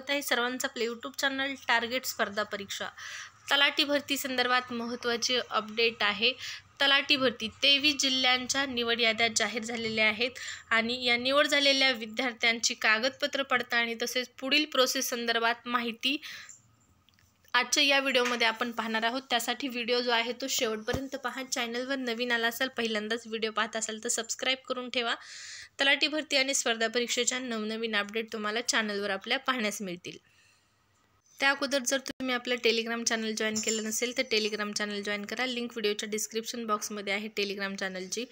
आहे सर्वांचा आपले यूट्यूब चॅनल टार्गेट स्पर्धा परीक्षा तलाठी भरती संदर्भात महत्त्वाचे अपडेट आहे। तलाठी भरती 23 जिल्ह्यांच्या निवड याद्या जाहीर झालेल्या आहेत आणि या निवड झालेल्या विद्यार्थ्यांची कागदपत्र पडताळणी तसेच पुढील प्रोसेस संदर्भात माहिती आजच्या या व्हिडिओमध्ये आपण पाहणार आहोत। त्यासाठी व्हिडिओ जो आहे तो शेवटपर्यंत पहा। चॅनलवर नवीन आला असाल, पहिल्यांदाच व्हिडिओ पाहत असाल तर सबस्क्राइब करून ठेवा। तलाठी भरती आणि स्पर्धा परीक्षेच्या नवनवीन अपडेट तुम्हाला चॅनलवर आपल्या पाहण्यास मिळतील। त्या अगोदर जर तुम्ही आपलं टेलिग्राम चॅनल जॉईन केलं नसेल तर टेलिग्राम चॅनल जॉईन करा। लिंक व्हिडिओच्या डिस्क्रिप्शन बॉक्समध्ये आहे टेलिग्राम चॅनलची।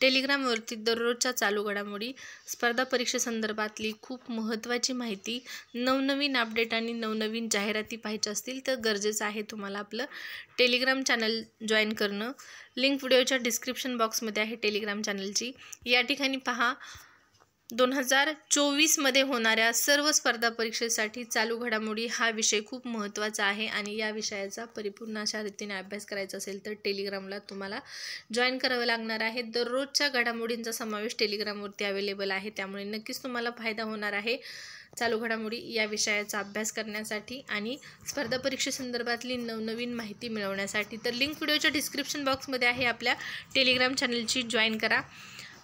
टेलिग्रामवरती दररोजच्या चालू घडामोडी, स्पर्धा परीक्षेसंदर्भातली खूप महत्त्वाची माहिती, नवनवीन अपडेट आणि नवनवीन जाहिराती पाहायच्या असतील तर गरजेचं आहे तुम्हाला आपलं टेलिग्राम चॅनल जॉईन करणं। लिंक व्हिडिओच्या डिस्क्रिप्शन बॉक्समध्ये आहे टेलिग्राम चॅनलची। या ठिकाणी पहा, 2024 मध्ये होणाऱ्या सर्व स्पर्धा परीक्षेसाठी चालू घडामोडी हा विषय खूप महत्त्वाचा आहे आणि या विषयाचा परिपूर्ण अशा रीतीने अभ्यास करायचा असेल तर टेलिग्रामला तुम्हाला जॉईन करावं लागणार आहे। दररोजच्या घडामोडींचा समावेश टेलिग्रामवरती अवेलेबल आहे, त्यामुळे नक्कीच तुम्हाला फायदा होणार आहे चालू घडामोडी या विषयाचा अभ्यास करण्यासाठी आणि स्पर्धा परीक्षेसंदर्भातली नवनवीन माहिती मिळवण्यासाठी। तर लिंक व्हिडिओच्या डिस्क्रिप्शन बॉक्समध्ये आहे, आपल्या टेलिग्राम चॅनलची जॉईन करा।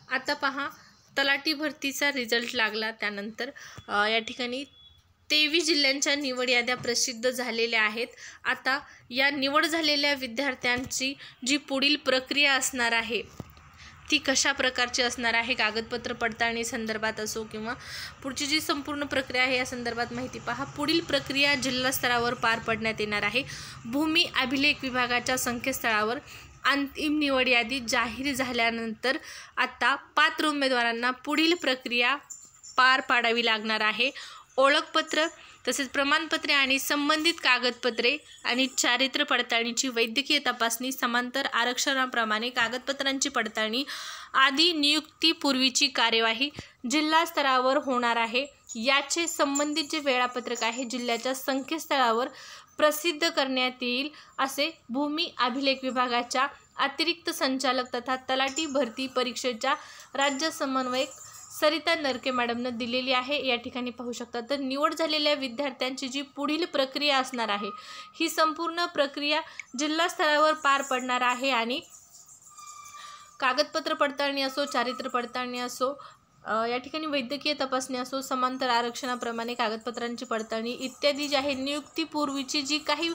आता पहा, तलाठी भरतीचा रिझल्ट लागला त्यानंतर या ठिकाणी 23 जिल्ह्यांच्या निवड याद्या प्रसिद्ध झालेल्या आहेत। आता या निवड झालेल्या विद्यार्थ्यांची जी पुढील प्रक्रिया असणार आहे ती कशा प्रकारची असणार आहे, कागदपत्र पडताळणी संदर्भात असो किंवा पुढची जी संपूर्ण प्रक्रिया आहे या संदर्भात माहिती पहा। पुढील प्रक्रिया जिल्हा स्तरावर पार पाडण्यात येणार आहे। भूमी अभिलेख विभागाच्या संकेतस्थळावर अंतिम निवड यादी जाहीर झाल्यानंतर आता पात्र उमेदवारांना पुढील प्रक्रिया पार पाडावी लागणार आहे। ओळखपत्र तसेच प्रमाणपत्रे आणि संबंधित कागदपत्रे आणि चारित्र्य पडताळणीची वैद्यकीय तपासणी, समांतर आरक्षणाप्रमाणे कागदपत्रांची पडताळणी आदी नियुक्तीपूर्वीची कार्यवाही जिल्हा स्तरावर होणार आहे। याचे संबंधित जे वेळापत्रक आहे जिल्ह्याच्या संकेतस्थळावर प्रसिद्ध करण्यात येईल, असे भूमी अभिलेख विभागाच्या अतिरिक्त संचालक तथा तलाठी भरती परीक्षेच्या राज्य समन्वयक सरिता नरके मॅडमने दिलेली आहे। या ठिकाणी पाहू शकता, तर निवड झालेल्या विद्यार्थ्यांची जी पुढील प्रक्रिया असणार आहे ही संपूर्ण प्रक्रिया जिल्हा स्तरावर पार पडणार आहे आणि कागदपत्र पडताळणी असो, चारित्र्य पडताळणी असो, या ठिकाणी वैद्यकीय तपासणी असो, समांतर आरक्षणाप्रमाणे कागदपत्रांची पडताळणी इत्यादी जी आहे नियुक्तीपूर्वीची जी काही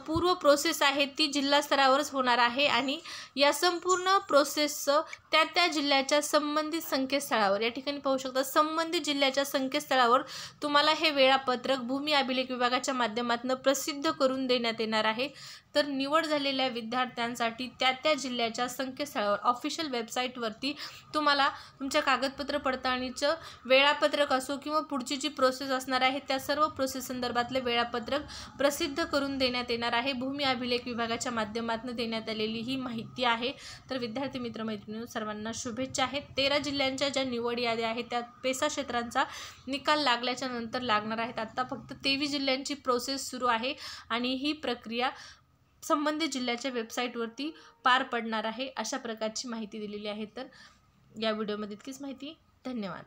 पूर्व प्रोसेस आहे ती जिल्हा स्तरावरच होणार आहे आणि या संपूर्ण प्रोसेसचं त्या जिल्ह्याच्या संबंधित संकेतस्थळावर, या ठिकाणी पाहू शकता संबंधित जिल्ह्याच्या संकेतस्थळावर तुम्हाला हे वेळापत्रक भूमी अभिलेख विभागाच्या माध्यमातून प्रसिद्ध करून देण्यात येणार आहे। तर निवड झालेल्या विद्यार्थ्यांसाठी त्या जिल्ह्याच्या संकेतस्थळावर ऑफिशियल वेबसाईटवरती तुम्हाला तुमच्या कागदपत्र पडताळणीचं वेळापत्रक असो किंवा पुढची जी प्रोसेस असणार आहे त्या सर्व प्रोसेस संदर्भातले वेळापत्रक प्रसिद्ध करून देण्यात येणार आहे। भूमी अभिलेख विभागाच्या माध्यमातून देण्यात आलेली ही माहिती आहे। तर विद्यार्थी मित्रमैत्रिणींनो, सर्वांना शुभेच्छा आहेत। 13 जिल्ह्यांच्या ज्या निवड याद्या आहेत त्या पेसा क्षेत्रांचा निकाल लागल्याच्या नंतर लागणार आहेत। आता फक्त 23 जिल्ह्यांची प्रोसेस सुरू आहे आणि ही प्रक्रिया संबंधित जिल्ह्याच्या वेबसाईटवरती पार पडणार आहे, अशा प्रकारची माहिती दिलेली आहे। तर या व्हिडिओमध्ये इतकीच माहिती। धन्यवाद।